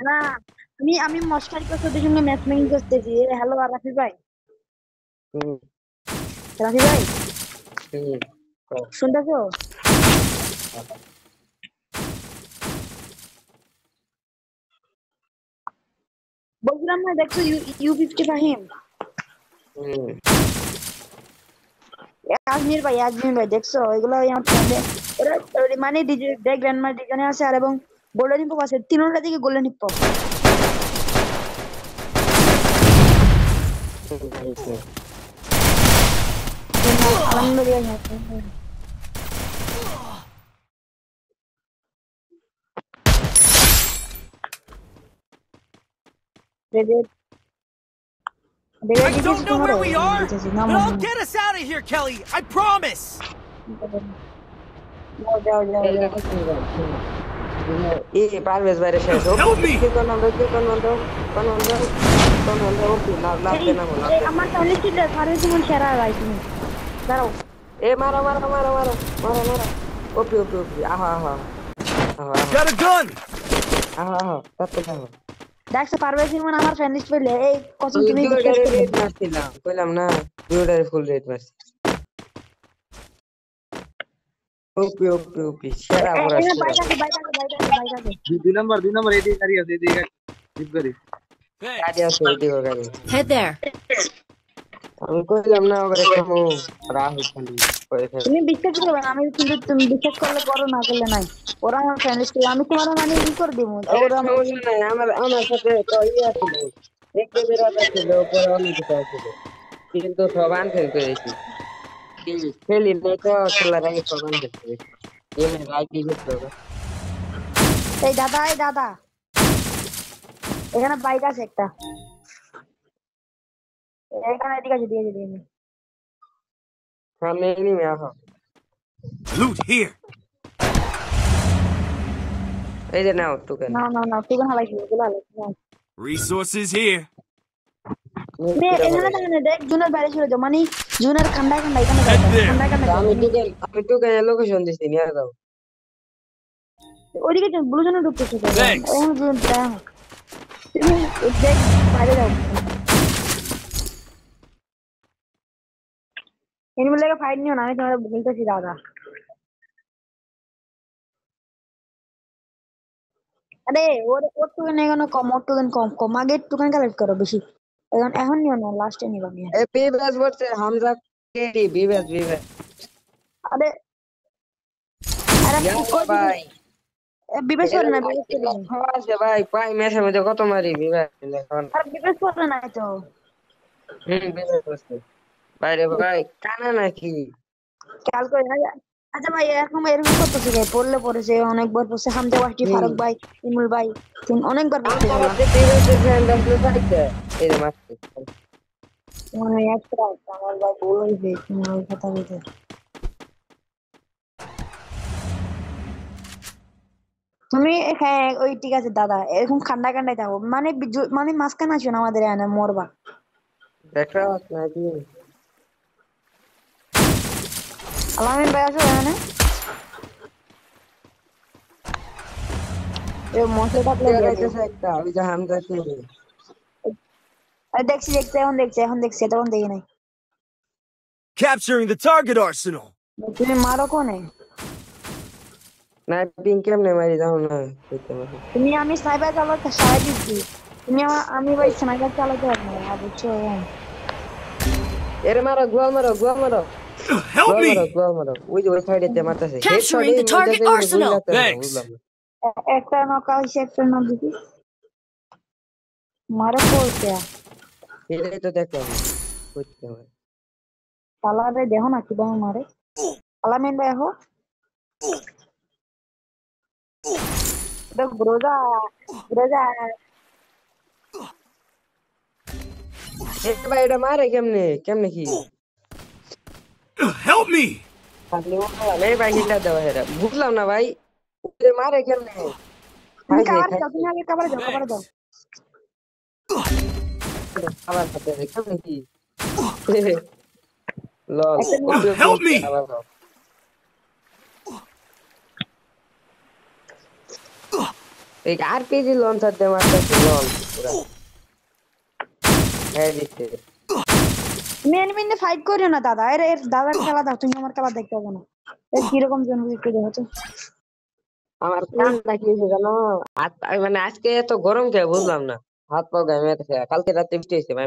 না, আমি মশকারি করতে ওদের সঙ্গে ম্যাচ মেকিং করতেছি। হ্যালো রাফি ভাই, হুম রাফি ভাই হুম কও। শুনতেছো? বলছিলাম না, দেখছো ইউ 50 ফাহিম, হুম আজমির ভাই দেখছো এগুলো? আমার ফ্রেন্ডে ওরা মানে ডিজে গ্র্যান্ড মার ডিজাইনে আছে আর এবং গোল্ডেন হিপ আছে, তিনটা দিকে গোল্ডেন হিপ। হয়েছে। আলহামদুলিল্লাহ। I দেবে don't দিতেছি know তোমার, where we are, দিতেছি but নামো I'll নামো। get us out of here, Kelly. I promise. যাও যাও যাও এই যাও। দেখো কি বল, পারভেজ বাইরে শেষ ওপি Help ওপি me. কে কোন বন্ধ কে কোন বন্ধ ওপি লাভ এই দে নামো লাভ এই দে আমার নামো। তাহলে কি পারবে তুমি সেরা ভাই তুমি, দাঁড়াও। এ মারো মারো মারো মারো মারো মারো ওপি ওপি ওপি আহো আহো আহো আহো Got a gun. আহো আহো তাতে আহো। দেখছো পারবে তুমি আমার ফ্রেন্ড লিস্ট পেলে, এই কসম আমি তুমি বিশ্বাস দুইটারে করবে রেড না। মারছিলাম কইলাম না, দুইটারে ফুল রেড মারছি। ওপি ওপি ওপি সেরা পুরা এখানে সেরা। বাইক আছে। দুই নম্বর এদিকে গাড়ি আছে, এদিকে গাড়ি জিপ গাড়ি। গাড়ি Thanks. আছে এদিকে গাড়ি। Head there. আমি কইলাম না ওরে থামো, রাহুল খালি করে ফেলে। তুমি বিশ্বাস করবে না, আমি কিন্তু তুমি বিশ্বাস করলে করো, না করলে নাই। ওরা আমার ফ্রেন্ড লিস্ট, আমি তোমার মানে ই করে দিব। আরে ওরা সমস্যা নাই, আমার আমার সাথে তো ইয়ে ছিল, একটা বিরাট ছিল, পরে অনেক কিছু ছিল, কিন্তু সব আনফেল করেছি। খেলি নাই তো, খেলার আগে সব আনফেল করেছি। এমনি রাইটি গেছিল ওরা। এই দাদা এখানে বাইক আছে একটা, এখানে এদিকে আছে, দিয়ে সামনে এনিমি আহো। Loot here. এই যে নাও টোকেন। না তুই হালাইছি, এগুলো হালাইছি না। Resources here. এখানে থাকে না, দেখ জুনের বাইরে চলে যাও, মানে জুনের ঠান্ডায় ঠান্ডায় এখানে যাও, Head there. ঠান্ডায় যাও মানে আমি টোকেন লোকেশন দিছি, নিয়ে যাও। ওইদিকে ব্লু জোনে ঢুকতেছে তো, Thanks. এখন জুন তুমি দেখ বাইরে যাও। এনিমেল লেগে ফাইট নিও না, আমি তোমার বলতেছি দাদা। আরে ওর টুকেন এখানে কম, ওর টুকেন কম কম, আগে টুকেন কালেক্ট করো বেশি। এখন নিও না, লাস্টে নিবা নিয়ে। এ বিবেস বলছে হামজা কেডি বিবেস বিবেস। আরে আরে ইয়া কই দিবি? ভাই বিবেশ এর করে না, বিবেশ লাইকি করে না। আছে ভাই, পাই মেসে মধ্যে কত মারি বিবেস এখন। আর বিবেশ করে নাই তো। বিবেস বলছে বাইরে ভাই কানা নাকি। খেয়াল করে না। আচ্ছা ভাই, এরকম এরকম করতেছে ভাই, পড়লে পড়েছে অনেকবার পড়ছে, হামজা ওয়াহিদি, হুম ফারুক ভাই, ইমুল ভাই, অনেকবার পড়ছে আমার এগুলা। হাতে বিবেসের ফ্রেন্ড আসলে চাইছে, এই যে মারছে। মানে একটা আমার ভাই ভুল হয়েছে, তোমার ওই কথা বলতে। তুমি হ্যাঁ ওই ঠিক আছে দাদা, এরকম খান্ডা খান্ডায় থাকো, মানে মানে মাঝখানে আসো না আমাদের এখানে মরবা। দেখা নাকি আলামিন ভাই আসো এখানে, এই মশলা থাকলে দিয়ে দিও। দেখাইতেছে একটা ওই যে হামজা কেডি। দেখছি এখন দেখছি, তখন দেখি নাই। Capturing the target arsenal. তুমি মারো কোনে? স্নাইপিং কেমনে মারি দাও না কইতে পারি। আমি স্নাইপার চালাতে সারাই দিচ্ছি, আমি ভাই স্নাইপার চালাতে পারবো না, বুঝছো? এরে মারো গোল মারো গোল মারো Help গোল মারো me. গোল মারো, ওই যে ওই সাইডে তে মারতেছে হেডশট, Capturing এই the target মইটাতে গুলি arsenal. লাগতেছে না, Thanks. বুঝলাম না। একটা নকা হয়েছে, একটা নক দিদি মারে পড়ছে। এটাই তো দেখলাম না কইতে হয়। কালারে দেখো না কিভাবে মারে। আলামিন ভাই দেখো, দেখ গ্রোজা গ্রোজা। এ ভাই এটা মারে কেমনে কেমনে কি Help me. খালি ওখানে এই ভাই হিলা দেওয়া হেরা বুঝলাম না ভাই, ওরে মারে কেমনে। তুমি খাইছে কাবারে যাও, খাইছে তুমি আগে কাবারে যাও। Thanks. খাবার খাতে কেমনে কি লল একটা ওপি ওপি Help ওপি me. আবার খাও। এই আরপিজি লঞ্চার দিয়ে মারতেছে লঞ্চ পুরা হ্যাঁ দিচ্ছে মেন মেন ফাইট করিও না দাদা, এর এর দাদার খেলা দাও, তুমি আমার খেলা দেখতে হবে না। এর কিরকম জন একটু দেখো তো। আমার কামটা কি হয়েছে জানো মানে আজকে এত গরম কে বুঝলাম না হাত পা গায়ে মেতেছে কালকে রাতে বৃষ্টি হয়েছে ভাই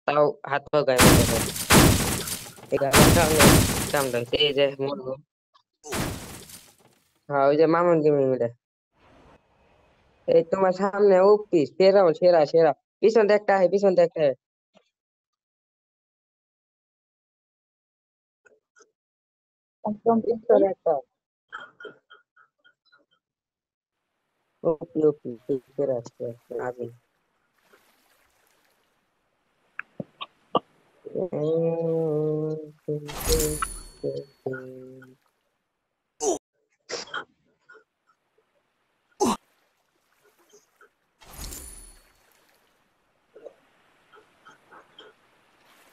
তাও হাত পা গায়ে মেতেছে এই আমার কারণে কামটা হয়েছে এই যে মরবো হ্যাঁ ওই যে মামুন কি মিলে এই তোমার সামনে উপি সেরা সেরা সেরা পিছন দেখতে হয় পিছন দেখতে হয় একদম পিছন একটা ওপি ওপি সেরা সেরা আমি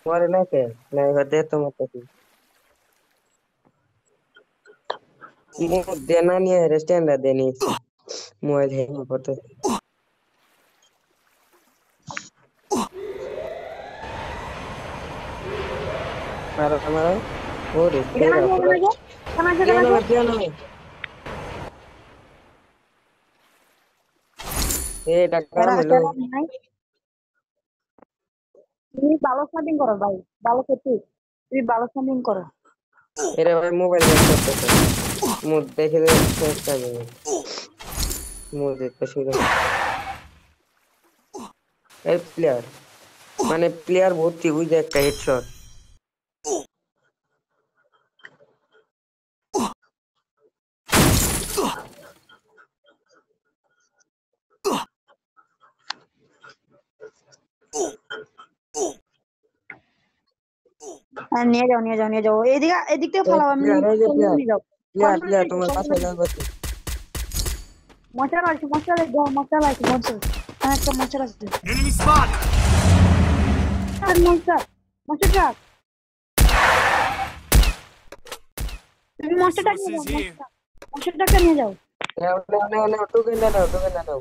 মরে না কে না এবার দে তোমার কাছে মুখ দেনা নিয়ে রেস্টুরেন্ট দেনি মোবাইল হ্যাং করতে মারো মারো ওরে এখানে সেরা আছে, পুরো এখানে আছে, এখানে আছে, কেন এটা কাম হলো নাই। তুমি ভালো স্টার্টিং করো ভাই, ভালো খেতে, তুমি ভালো স্টার্টিং করো। এরে ভাই মোবাইল হ্যাং করতেছে মুখ দেখে শেষ টাইম মুখ দেখতে শুরু এই প্লেয়ার মানে প্লেয়ার ভর্তি ওই যে একটা হেডশট হ্যাঁ, নিয়ে যাও নিয়ে যাও নিয়ে যাও, এদিকে এদিক থেকে ফালাও, আমি প্লেয়ার এই যে প্লেয়ার নিয়ে যাও। প্লেয়ার প্লেয়ার তোমার পাশে যাবে মশলা আছে, মশলা দাও, মশলা আছে, মশলা একটা মশলা আছে, Enemy spotted! মশলা মশলা তুমি মশলাটা নিয়ে Resources যাও, here. মশলাটা নিয়ে যাও। নাও টোকেন নাও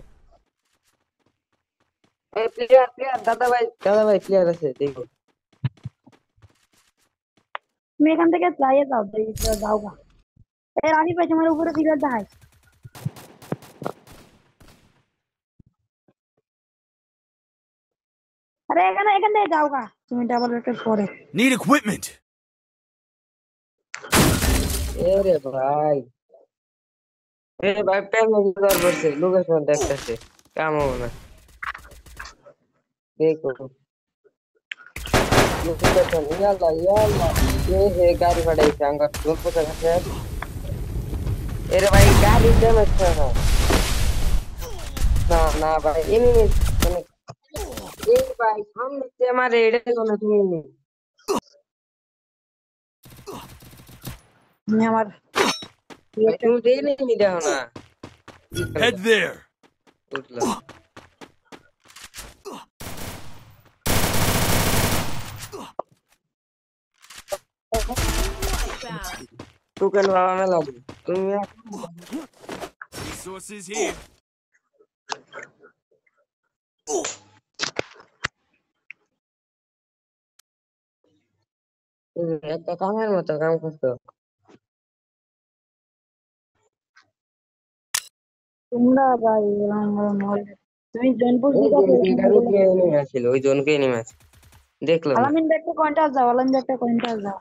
এই প্লেয়ার প্লেয়ার দাদা ভাই প্লেয়ার আছে দেখো তুমি এখান থেকে যাইয়ে যাও, যাও গা। এই রানি ভাই তোমার উপরে ফিগার দেখায়। আরে এখানে এখান থেকে যাও গা, তুমি ডাবল রেটের পরে। Need equipment! এরে ভাই এ ভাই প্যান করছে লোকেশন দেখতেছে কাম হবে না দেখো লোকেশন ইয়াল্লা হে গাড়ি ফাটাইছে আঙ্গার দূর কোথায় আছে এরে ভাই গাড়ি ড্যামেজ না না না ভাই এনিমি মানে এই ভাই সামনে থেকে মারে এটা কোনো তুমি তুমি আমার ভাই তুমি তো এনিমি দেখো না Head there! বুঝলাম টোকেন বাবা মেলা তুমি Resources here. একটা কামের মতো কাম করতো তোমরা ভাই তুমি জনপুর দিকে ওই জনকে নেমে আছে দেখলাম না আলামিন একটা কয়েনটা যাও, আলামিন একটা কয়েনটা যাও।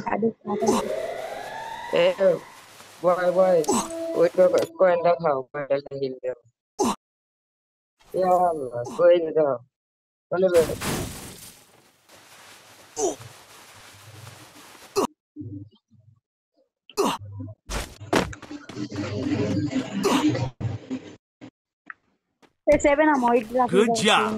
গাড়ি এ বয় ওই তো কয়েনটা খাও কয়েনটা হিল দাও ইয়া আল্লাহ কয়েন দাও বলে সেভেন আমো, Good job.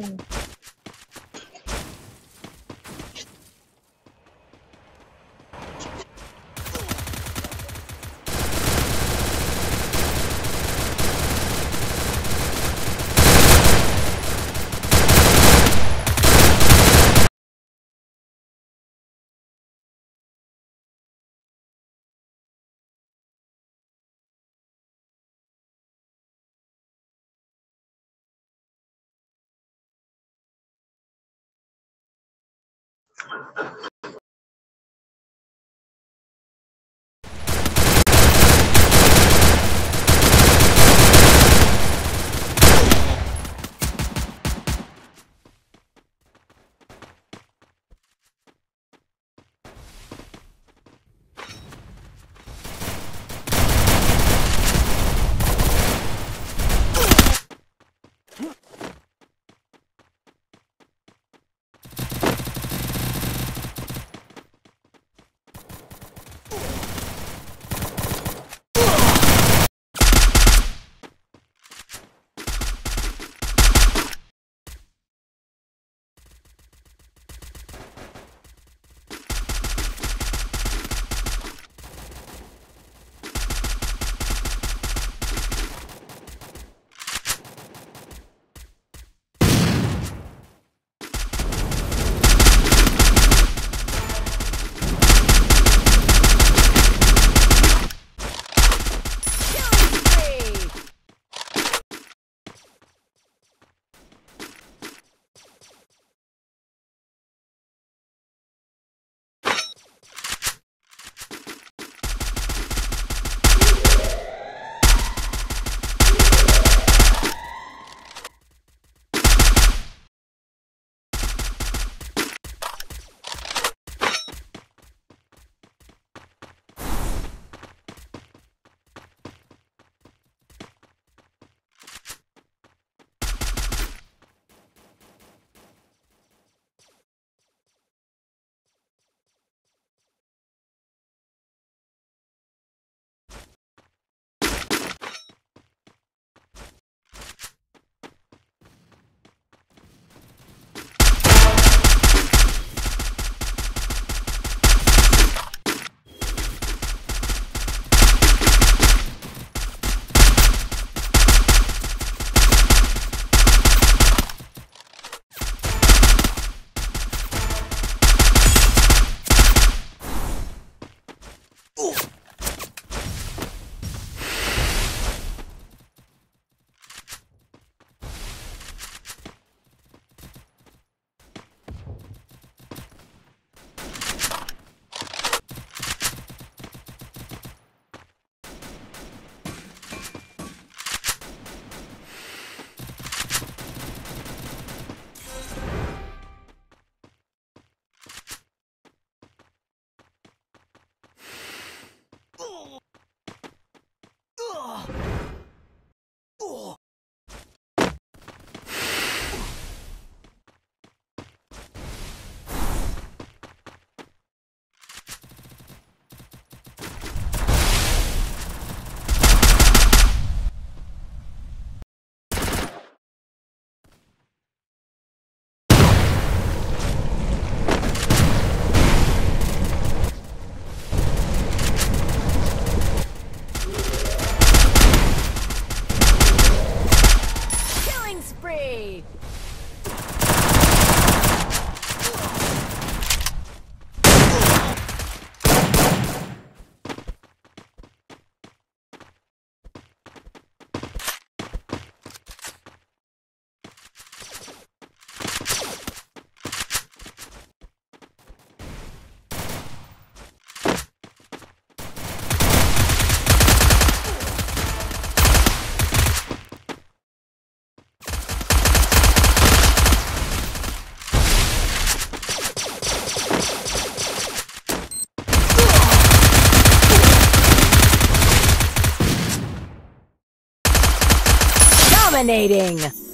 Dominating!